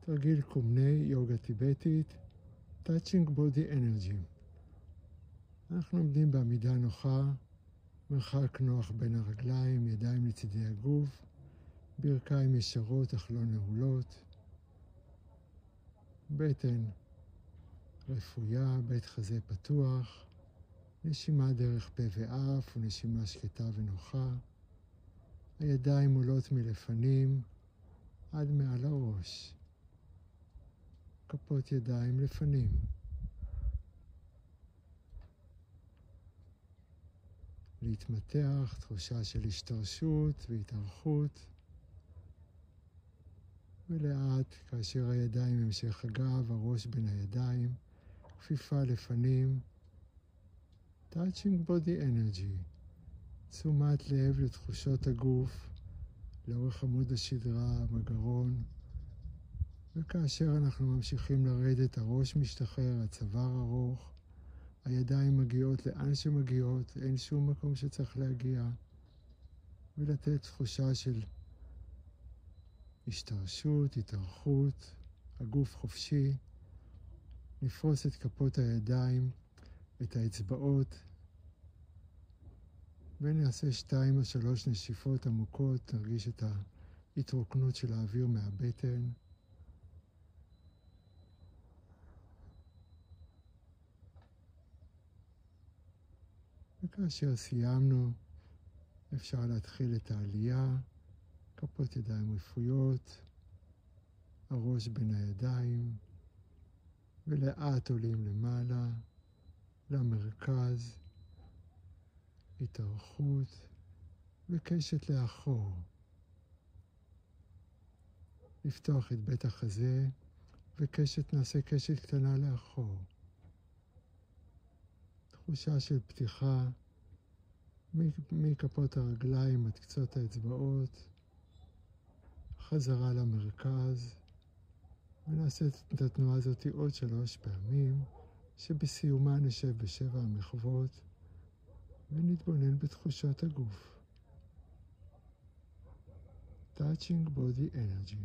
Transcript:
תרגיל קומני, יוגה טיבטית, Touching Body Energy. אנחנו עומדים בעמידה נוחה, מרחק נוח בין הרגליים, ידיים לצידי הגוף, ברכיים ישרות אך לא נעולות, בטן רפויה, בית חזה פתוח, נשימה דרך פה ואף ונשימה שקטה ונוחה, הידיים עולות מלפנים עד מעל הראש, כפות ידיים לפנים. להתמתח, תחושה של השתרשות והתארכות, ולאט כאשר הידיים המשך הגב, הראש בין הידיים, כפיפה לפנים, Touching Body Energy, תשומת לב לתחושות הגוף, לאורך עמוד השדרה, בגרון, וכאשר אנחנו ממשיכים לרדת, הראש משתחרר, הצוואר ארוך, הידיים מגיעות לאן שמגיעות, אין שום מקום שצריך להגיע, ולתת תחושה של השתרשות, התארכות, הגוף חופשי, נפרוס את כפות הידיים, את האצבעות, ונעשה 2 או 3 נשיפות עמוקות, נרגיש את ההתרוקנות של האוויר מהבטן. וכאשר סיימנו, אפשר להתחיל את העלייה, כפות ידיים רפויות, הראש בין הידיים, ולאט עולים למעלה, למרכז, התארכות וקשת לאחור. לפתוח את בית החזה, וקשת נעשה קשת קטנה לאחור. תחושה של פתיחה מכפות הרגליים עד קצות האצבעות, חזרה למרכז, ונעשה את התנועה הזאת עוד 3 פעמים, שבסיומה נשב ב7 המחוות, ונתבונן בתחושות הגוף. Touching Body Energy.